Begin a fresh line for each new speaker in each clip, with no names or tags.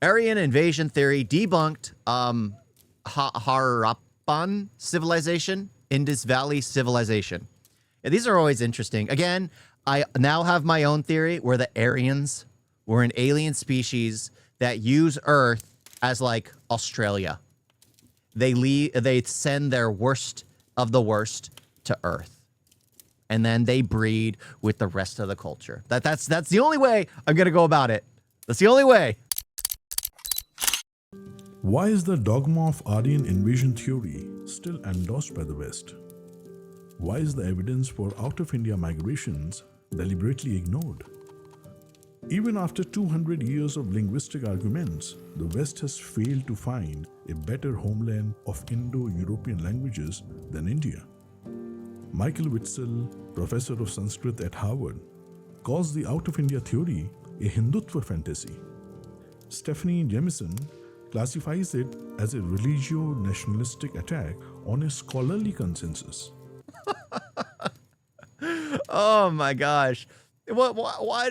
Aryan invasion theory debunked. Harappan civilization, Indus Valley civilization. Yeah, these are always interesting. Again, I now have my own theory where the Aryans were an alien species that use Earth as like Australia. They send their worst of the worst to Earth, and then they breed with the rest of the culture. That's the only way I'm gonna go about it. That's the only way.
Why is the dogma of Aryan invasion theory still endorsed by the West? Why is the evidence for out-of-India migrations deliberately ignored? Even after 200 years of linguistic arguments, the West has failed to find a better homeland of Indo-European languages than India. Michael Witzel, professor of Sanskrit at Harvard, calls the out-of-India theory a Hindutva fantasy. Stephanie Jamison classifies it as a religio-nationalistic attack on a scholarly consensus.
Oh my gosh. Why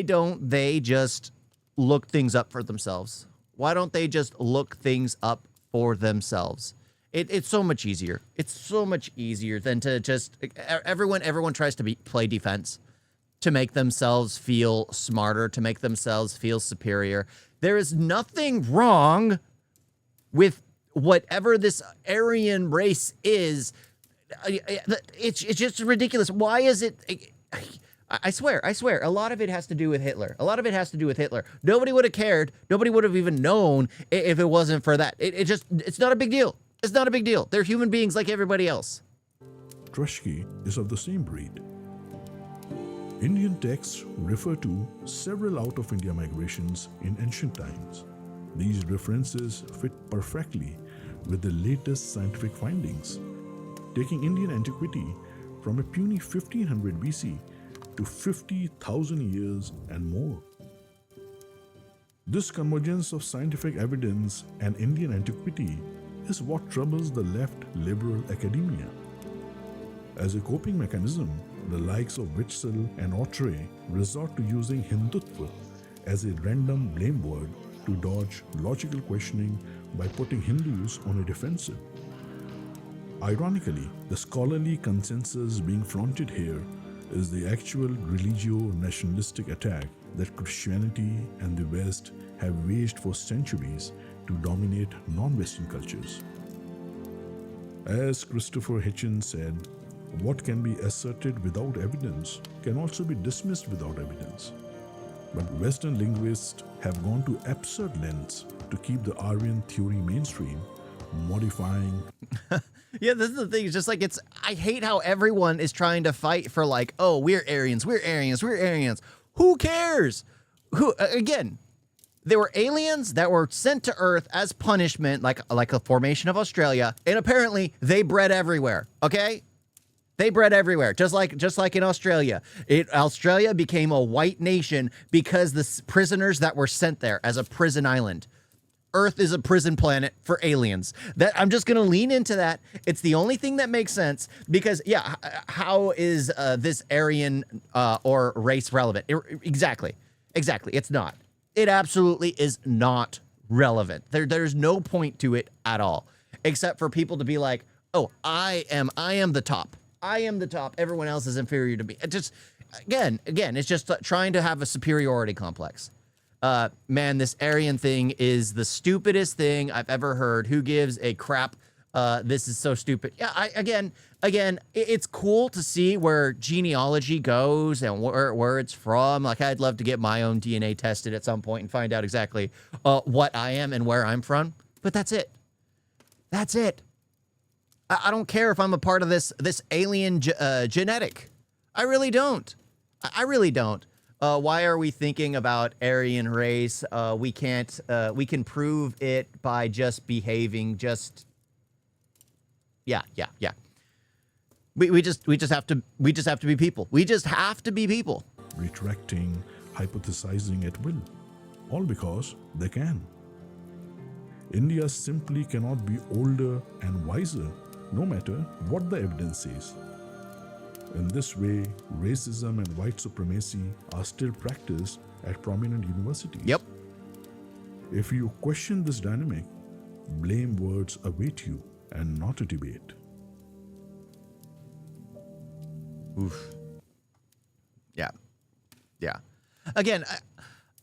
don't they just look things up for themselves? Why don't they just look things up for themselves? It's so much easier. It's so much easier than to just everyone tries to play defense, to make themselves feel smarter, to make themselves feel superior. There is nothing wrong with whatever this Aryan race is. It's just ridiculous. Why is it? I swear, a lot of it has to do with Hitler. Nobody would have cared. Nobody would have even known if it wasn't for that. It's not a big deal. It's not a big deal. They're human beings like everybody else.
Trotsky is of the same breed. Indian texts refer to several out-of-India migrations in ancient times. These references fit perfectly with the latest scientific findings, taking Indian antiquity from a puny 1500 BC to 50,000 years and more. This convergence of scientific evidence and Indian antiquity is what troubles the left liberal academia. As a coping mechanism, the likes of Witzel and Autry resort to using Hindutva as a random blame word to dodge logical questioning by putting Hindus on a defensive. Ironically, the scholarly consensus being flaunted here is the actual religio-nationalistic attack that Christianity and the West have waged for centuries to dominate non-Western cultures. As Christopher Hitchens said, what can be asserted without evidence can also be dismissed without evidence. But Western linguists have gone to absurd lengths to keep the Aryan theory mainstream, modifying.
Yeah, this is the thing. It's just like I hate how everyone is trying to fight for like, oh, we're Aryans. Who cares? Again, there were aliens that were sent to Earth as punishment, like a formation of Australia, and apparently they bred everywhere. Okay. They bred everywhere, just like in Australia. Australia became a white nation because the prisoners that were sent there as a prison island. Earth is a prison planet for aliens. That I'm just going to lean into that. It's the only thing that makes sense because, yeah, how is this Aryan or race relevant? Exactly. It's not. It absolutely is not relevant. There's no point to it at all, except for people to be like, oh, I am the top. I am the top. Everyone else is inferior to me. It just, again, it's just trying to have a superiority complex. Man, this Aryan thing is the stupidest thing I've ever heard. Who gives a crap? This is so stupid. Yeah, again, it's cool to see where genealogy goes and where it's from. Like, I'd love to get my own DNA tested at some point and find out exactly what I am and where I'm from. But that's it. That's it. I don't care if I'm a part of this alien genetic. I really don't. I really don't. Why are we thinking about Aryan race? We can prove it by just behaving. Yeah. We just have to be people. We just have to be people.
Retracting, hypothesizing at will, all because they can. India simply cannot be older and wiser, no matter what the evidence says. In this way, racism and white supremacy are still practiced at prominent universities.
Yep.
If you question this dynamic, blame words await you and not a debate.
Oof. Yeah. Yeah. Again,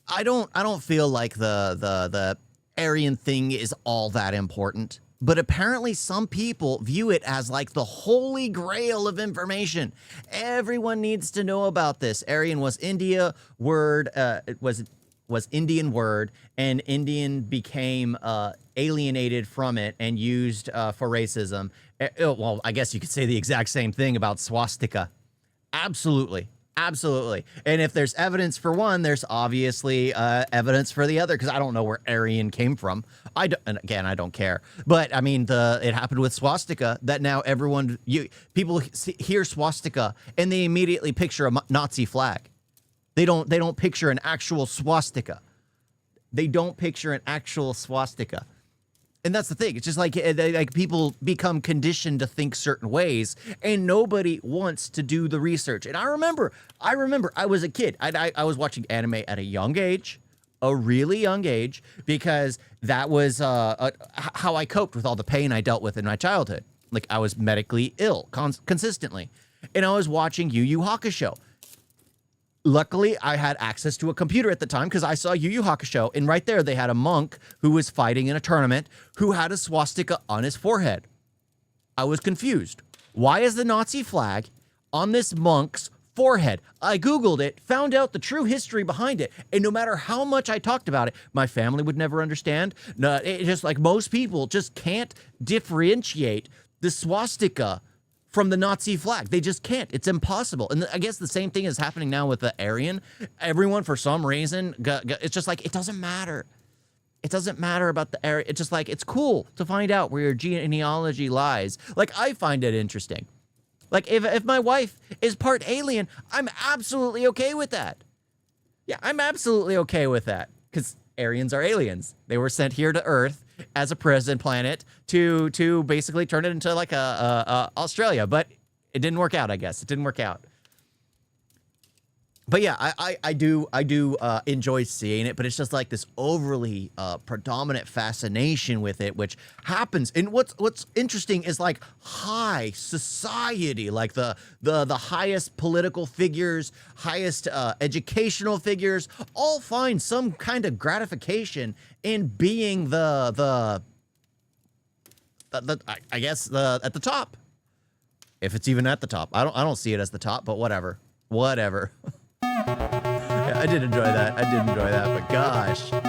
I don't feel like the Aryan thing is all that important. But apparently some people view it as like the holy grail of information. Everyone needs to know about this. Aryan was India word, was Indian word, and Indian became alienated from it and used for racism. Well, I guess you could say the exact same thing about swastika. Absolutely. Absolutely. And if there's evidence for one, there's obviously evidence for the other, because I don't know where Aryan came from. And again, I don't care. But I mean, it happened with swastika, that now people hear swastika and they immediately picture a Nazi flag. They don't picture an actual swastika. They don't picture an actual swastika. And that's the thing. It's just like people become conditioned to think certain ways, and nobody wants to do the research. And I remember I was a kid. I was watching anime at a young age, a really young age, because that was how I coped with all the pain I dealt with in my childhood. Like, I was medically ill consistently, and I was watching Yu Yu Hakusho. Luckily, I had access to a computer at the time because I saw Yu Yu Hakusho, and right there they had a monk who was fighting in a tournament who had a swastika on his forehead. I was confused. Why is the Nazi flag on this monk's forehead? I Googled it, found out the true history behind it, and no matter how much I talked about it, my family would never understand. No, it just like most people just can't differentiate the swastika from the Nazi flag. They just can't. It's impossible. And I guess the same thing is happening now with the Aryan. Everyone, for some reason, it's just like, it doesn't matter. It doesn't matter about the Aryan. It's just like, it's cool to find out where your genealogy lies. Like, I find it interesting. Like, if my wife is part alien, I'm absolutely okay with that. Yeah, I'm absolutely okay with that. Because Aryans are aliens. They were sent here to Earth as a prison planet to basically turn it into like a Australia, but it didn't work out. I guess it didn't work out. But yeah, I do enjoy seeing it, but it's just like this overly predominant fascination with it, which happens. And what's interesting is like high society, like the highest political figures, highest educational figures, all find some kind of gratification in being I guess at the top, if it's even at the top. I don't see it as the top, but whatever. Yeah, I did enjoy that. But gosh.
You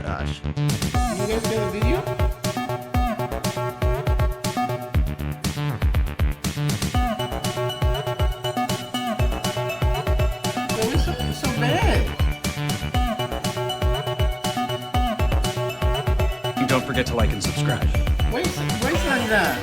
guys got a video? Why is it so bad?
And don't forget to like and subscribe.
Why is it like that?